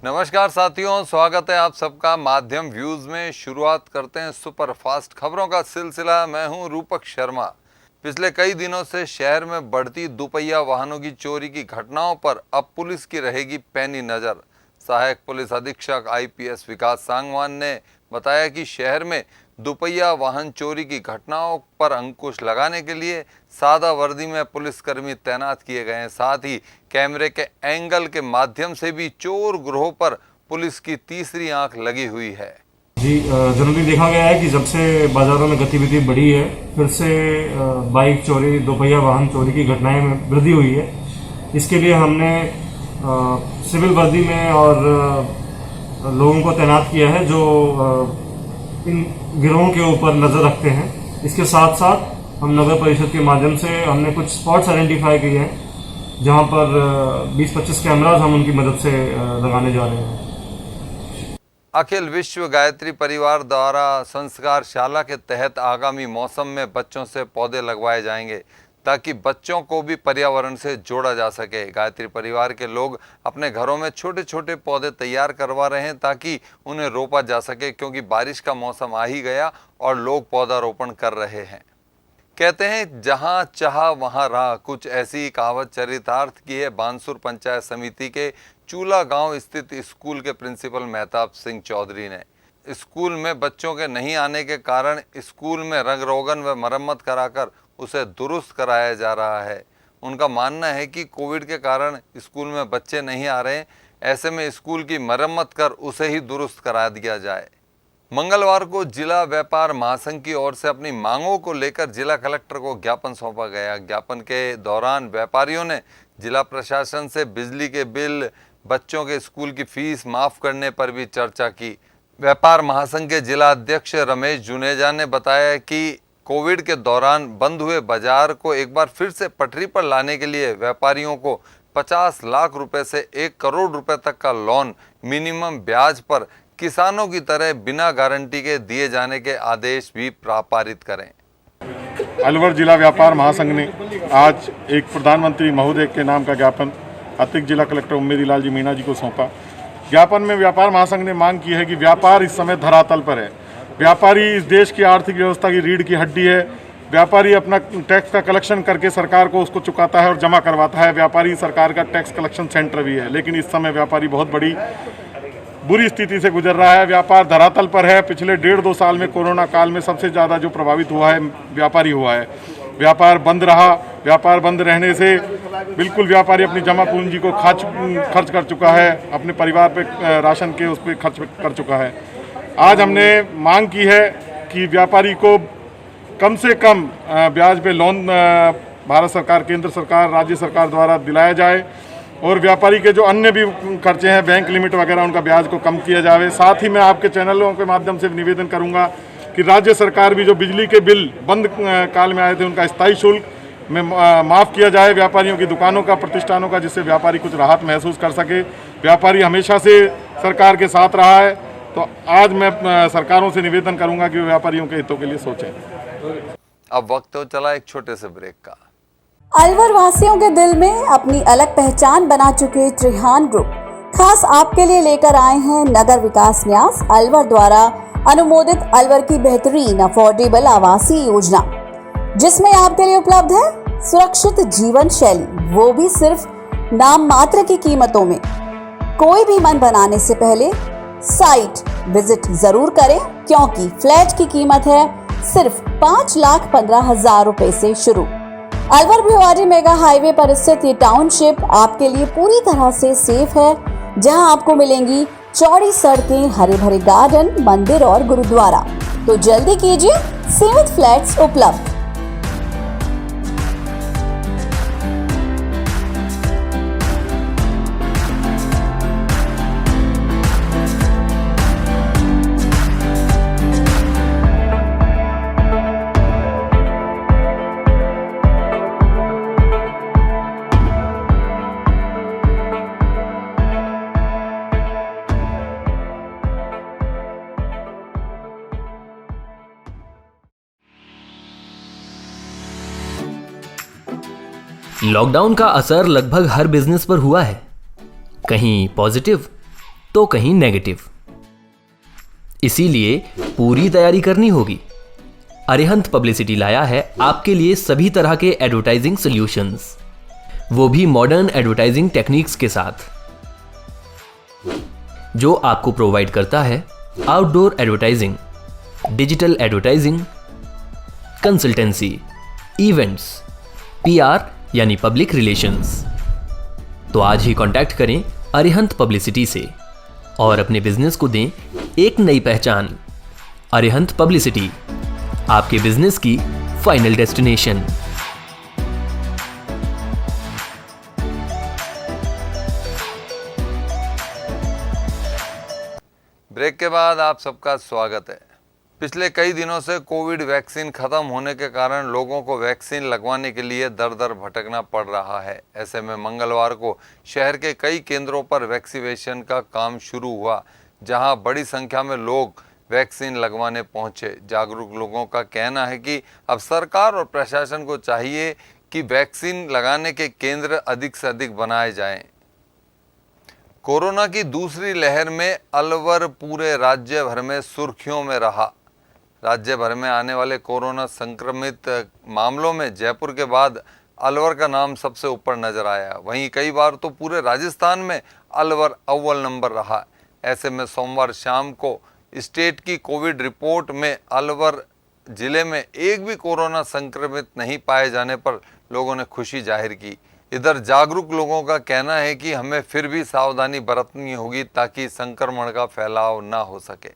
नमस्कार साथियों, स्वागत है आप सबका माध्यम व्यूज में। शुरुआत करते हैं सुपर फास्ट खबरों का सिलसिला। मैं हूं रूपक शर्मा। पिछले कई दिनों से शहर में बढ़ती दुपहिया वाहनों की चोरी की घटनाओं पर अब पुलिस की रहेगी पैनी नजर। सहायक पुलिस अधीक्षक आईपीएस विकास सांगवान ने बताया कि शहर में दुपहिया वाहन चोरी की घटनाओं पर अंकुश लगाने के लिए सादा वर्दी में पुलिसकर्मी तैनात किए गए हैं। साथ ही कैमरे के एंगल के माध्यम से भी चोर गिरोह पर पुलिस की तीसरी आंख लगी हुई है। जी, जनरली देखा गया है कि जब से बाजारों में गतिविधि बढ़ी है, फिर से बाइक चोरी, दोपहिया वाहन चोरी की घटनाएं में वृद्धि हुई है। इसके लिए हमने सिविल वर्दी में और लोगों को तैनात किया है जो इन गिरोहों के ऊपर नजर रखते हैं। इसके साथ साथ हम नगर परिषद के माध्यम से हमने कुछ स्पॉट्स आइडेंटिफाई किए हैं जहां पर 20-25 कैमराज हम उनकी मदद से लगाने जा रहे हैं। अखिल विश्व गायत्री परिवार द्वारा संस्कार शाला के तहत आगामी मौसम में बच्चों से पौधे लगवाए जाएंगे ताकि बच्चों को भी पर्यावरण से जोड़ा जा सके। गायत्री परिवार के लोग अपने घरों में छोटे छोटे पौधे तैयार करवा रहे हैं ताकि उन्हें रोपा जा सके, क्योंकि बारिश का मौसम आ ही गया और लोग पौधारोपण कर रहे हैं। कहते हैं जहां चाहा वहां राह, कुछ ऐसी कहावत चरितार्थ की है बानसूर पंचायत समिति के चूला गांव स्थित स्कूल के प्रिंसिपल मेहताब सिंह चौधरी ने। स्कूल में बच्चों के नहीं आने के कारण स्कूल में रंग रोगन व मरम्मत कराकर उसे दुरुस्त कराया जा रहा है। उनका मानना है कि कोविड के कारण स्कूल में बच्चे नहीं आ रहे, ऐसे में स्कूल की मरम्मत कर उसे ही दुरुस्त करा दिया जाए। मंगलवार को जिला व्यापार महासंघ की ओर से अपनी मांगों को लेकर जिला कलेक्टर को ज्ञापन सौंपा गया। ज्ञापन के दौरान व्यापारियों ने जिला प्रशासन से बिजली के बिल, बच्चों के स्कूल की फीस माफ करने पर भी चर्चा की। व्यापार महासंघ के जिला अध्यक्ष रमेश जुनेजा ने बताया कि कोविड के दौरान बंद हुए बाजार को एक बार फिर से पटरी पर लाने के लिए व्यापारियों को 50 लाख रुपए से 1 करोड़ रुपए तक का लोन मिनिमम ब्याज पर किसानों की तरह बिना गारंटी के दिए जाने के आदेश भी पारित करें। अलवर जिला व्यापार महासंघ ने आज एक प्रधानमंत्री महोदय के नाम का ज्ञापन अतिरिक्त जिला कलेक्टर उम्मेदी लाल जी मीणा जी को सौंपा। ज्ञापन में व्यापार महासंघ ने मांग की है कि व्यापार इस समय धरातल पर है। व्यापारी इस देश की आर्थिक व्यवस्था की रीढ़ की हड्डी है। व्यापारी अपना टैक्स का कलेक्शन करके सरकार को उसको चुकाता है और जमा करवाता है। व्यापारी सरकार का टैक्स कलेक्शन सेंटर भी है, लेकिन इस समय व्यापारी बहुत बड़ी बुरी स्थिति से गुजर रहा है। व्यापार धरातल पर है। पिछले 1.5-2 साल में कोरोना काल में सबसे ज़्यादा जो प्रभावित हुआ है व्यापारी हुआ है। व्यापार बंद रहा। व्यापार बंद रहने से बिल्कुल व्यापारी अपनी जमा पूंजी को खर्च कर चुका है, अपने परिवार पे राशन के उस पर खर्च कर चुका है। आज हमने मांग की है कि व्यापारी को कम से कम ब्याज पे लोन भारत सरकार, केंद्र सरकार, राज्य सरकार द्वारा दिलाया जाए और व्यापारी के जो अन्य भी खर्चे हैं, बैंक लिमिट वगैरह, उनका ब्याज को कम किया जाए। साथ ही मैं आपके चैनलों के माध्यम से निवेदन करूंगा कि राज्य सरकार भी जो बिजली के बिल बंद काल में आए थे उनका स्थायी शुल्क में माफ़ किया जाए व्यापारियों की दुकानों का, प्रतिष्ठानों का, जिससे व्यापारी कुछ राहत महसूस कर सके। व्यापारी हमेशा से सरकार के साथ रहा है, तो आज मैं सरकारों से निवेदन करूंगा कि व्यापारियों के हितों के लिए सोचें। अब वक्त तो चला एक छोटे से ब्रेक का। अलवर वासियों के दिल में अपनी अलग पहचान बना चुके त्रिहान ग्रुप खास आपके लिए लेकर आए हैं नगर विकास न्यास अलवर द्वारा अनुमोदित अलवर की बेहतरीन अफोर्डेबल आवासीय योजना, जिसमें आपके लिए उपलब्ध है सुरक्षित जीवन शैली, वो भी सिर्फ नाम मात्र की कीमतों में। कोई भी मन बनाने से पहले साइट विजिट जरूर करें, क्योंकि फ्लैट की कीमत है सिर्फ 5,15,000 रुपए से शुरू। अलवर भिवाड़ी मेगा हाईवे पर स्थित ये टाउनशिप आपके लिए पूरी तरह से सेफ है, जहां आपको मिलेंगी चौड़ी सड़कें, हरे भरे गार्डन, मंदिर और गुरुद्वारा। तो जल्दी कीजिए, सीमित फ्लैट्स उपलब्ध। लॉकडाउन का असर लगभग हर बिजनेस पर हुआ है, कहीं पॉजिटिव तो कहीं नेगेटिव। इसीलिए पूरी तैयारी करनी होगी। अरिहंत पब्लिसिटी लाया है आपके लिए सभी तरह के एडवर्टाइजिंग सॉल्यूशंस, वो भी मॉडर्न एडवर्टाइजिंग टेक्निक्स के साथ, जो आपको प्रोवाइड करता है outdoor advertising, digital advertising, consultancy, events, PR यानी पब्लिक रिलेशंस। तो आज ही कांटेक्ट करें अरिहंत पब्लिसिटी से और अपने बिजनेस को दें एक नई पहचान। अरिहंत पब्लिसिटी, आपके बिजनेस की फाइनल डेस्टिनेशन। ब्रेक के बाद आप सबका स्वागत है। पिछले कई दिनों से कोविड वैक्सीन खत्म होने के कारण लोगों को वैक्सीन लगवाने के लिए दर दर भटकना पड़ रहा है। ऐसे में मंगलवार को शहर के कई केंद्रों पर वैक्सीनेशन का काम शुरू हुआ, जहां बड़ी संख्या में लोग वैक्सीन लगवाने पहुंचे। जागरूक लोगों का कहना है कि अब सरकार और प्रशासन को चाहिए कि वैक्सीन लगाने के केंद्र अधिक से अधिक बनाए जाएं। कोरोना की दूसरी लहर में अलवर पूरे राज्य भर में सुर्खियों में रहा। राज्य भर में आने वाले कोरोना संक्रमित मामलों में जयपुर के बाद अलवर का नाम सबसे ऊपर नजर आया। वहीं कई बार तो पूरे राजस्थान में अलवर अव्वल नंबर रहा। ऐसे में सोमवार शाम को स्टेट की कोविड रिपोर्ट में अलवर जिले में एक भी कोरोना संक्रमित नहीं पाए जाने पर लोगों ने खुशी जाहिर की। इधर जागरूक लोगों का कहना है कि हमें फिर भी सावधानी बरतनी होगी ताकि संक्रमण का फैलाव ना हो सके।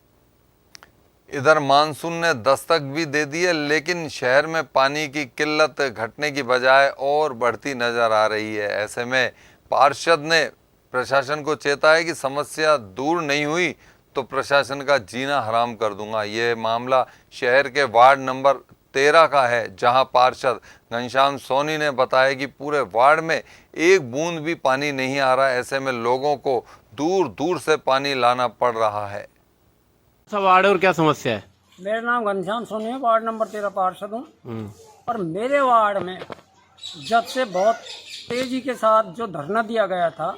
इधर मानसून ने दस्तक भी दे दी है, लेकिन शहर में पानी की किल्लत घटने की बजाय और बढ़ती नजर आ रही है। ऐसे में पार्षद ने प्रशासन को चेता है कि समस्या दूर नहीं हुई तो प्रशासन का जीना हराम कर दूंगा। ये मामला शहर के वार्ड नंबर 13 का है, जहां पार्षद घनश्याम सोनी ने बताया कि पूरे वार्ड में एक बूंद भी पानी नहीं आ रहा। ऐसे में लोगों को दूर दूर से पानी लाना पड़ रहा है। वार्ड और क्या समस्या है? मेरा नाम घनश्याम सोनी है, वार्ड नंबर 13 पार्षद हूँ। और मेरे वार्ड में जब से बहुत तेजी के साथ जो धरना दिया गया था,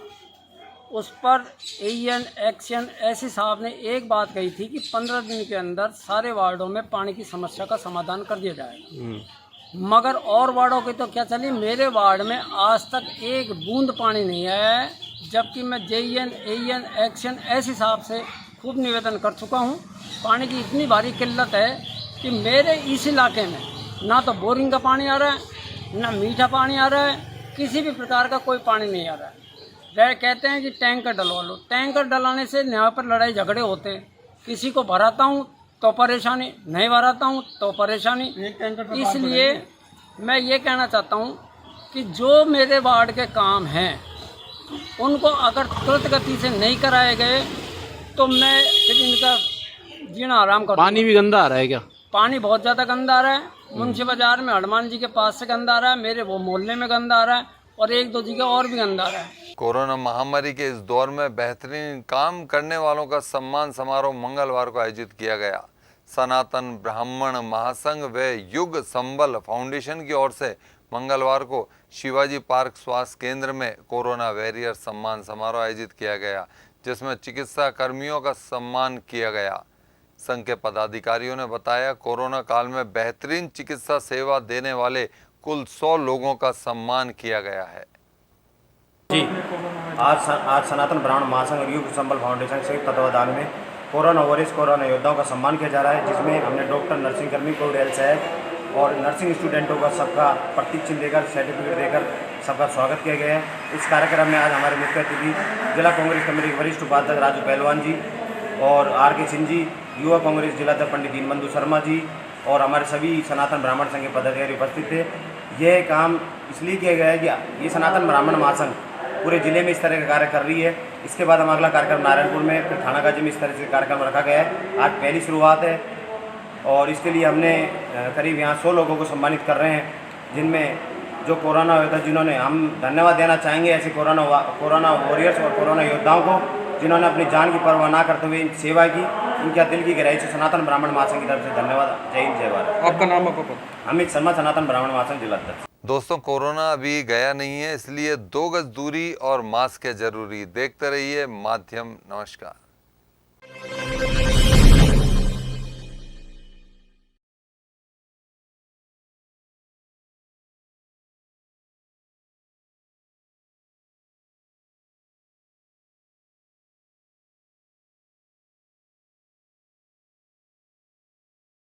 उस पर एएन एक्शन ऐसी साहब ने एक बात कही थी कि 15 दिन के अंदर सारे वार्डों में पानी की समस्या का समाधान कर दिया जाएगा। मगर और वार्डों की तो क्या चली, मेरे वार्ड में आज तक एक बूंद पानी नहीं आया है, जबकि मैं जेएन एएन एक्शन ऐसी साहब से खूब निवेदन कर चुका हूँ। पानी की इतनी भारी किल्लत है कि मेरे इस इलाके में ना तो बोरिंग का पानी आ रहा है, ना मीठा पानी आ रहा है, किसी भी प्रकार का कोई पानी नहीं आ रहा है। वह कहते हैं कि टैंकर डलवा लो। टैंकर डलाने से यहाँ पर लड़ाई झगड़े होते हैं। किसी को भराता हूँ तो परेशानी, नहीं भराता हूँ तो परेशानी। इसलिए मैं ये कहना चाहता हूँ कि जो मेरे वार्ड के काम हैं उनको अगर तुरंत गति से नहीं कराए गए तो मैं फिर इनका जीना आराम करूँगा। पानी भी गंदा आ रहा है क्या? पानी बहुत ज़्यादा गंदा आ रहा है। मुंशी बाजार में हनुमान जी के पास से गंदा आ रहा है, मेरे वो मोहल्ले में गंदा आ रहा है और एक दो जगह और भी गंदा आ रहा है। कोरोना महामारी के इस दौर में बेहतरीन काम करने वालों का सम्मान समारोह मंगलवार को आयोजित किया गया। सनातन ब्राह्मण महासंघ व युग संबल फाउंडेशन की ओर से मंगलवार को शिवाजी पार्क स्वास्थ्य केंद्र में कोरोना वॉरियर सम्मान समारोह आयोजित किया गया, जिसमें चिकित्सा कर्मियों का सम्मान किया गया। संघ के पदाधिकारियों ने बताया, कोरोना काल में बेहतरीन चिकित्सा सेवा देने वाले कुल 100 लोगों का सम्मान किया गया है। जी, आज सनातन ब्राह्मण महासंघ और युग संबल फाउंडेशन के तत्वाधान में कोरोना वॉरियर्स कोरोना योद्धाओं का सम्मान किया जा रहा है, जिसमें हमने डॉक्टर, नर्सिंग कर्मी, कोविड हेल्थ सहायक और नर्सिंग स्टूडेंटों का सबका प्रतीक चिन्ह देकर, सर्टिफिकेट देकर सबका स्वागत किया गया है। इस कार्यक्रम में आज हमारे मुख्य अतिथि जिला कांग्रेस कमेटी के वरिष्ठ उपाध्यक्ष राजू पहलवान जी और आर.के. सिंह जी, युवा कांग्रेस जिला अध्यक्ष पंडित दीनबंधु शर्मा जी और हमारे सभी सनातन ब्राह्मण संघ के पदाधिकारी उपस्थित थे। यह काम इसलिए किया गया है कि ये सनातन ब्राह्मण महासंघ पूरे जिले में इस तरह का कार्य कर रही है। इसके बाद हम अगला कार्यक्रम नारायणपुर में, फिर थानागाजी में इस तरह से कार्यक्रम रखा गया है। आज पहली शुरुआत है और इसके लिए हमने करीब यहाँ 100 लोगों को सम्मानित कर रहे हैं, जिनमें जो कोरोना योद्धा, जिन्होंने हम धन्यवाद देना चाहेंगे ऐसे कोरोना वॉरियर्स और कोरोना योद्धाओं को, जिन्होंने अपनी जान की परवाह ना करते हुए सेवा की। इनका दिल की गहराई से सनातन ब्राह्मण महासंघ की तरफ से धन्यवाद। जय हिंद, जय भारत। आपका नाम? अमित शर्मा, सनातन ब्राह्मण महासंघ जिला अध्यक्ष। दोस्तों, कोरोना अभी गया नहीं है, इसलिए 2 गज दूरी और मास्क है जरूरी। देखते रहिए माध्यम। नमस्कार।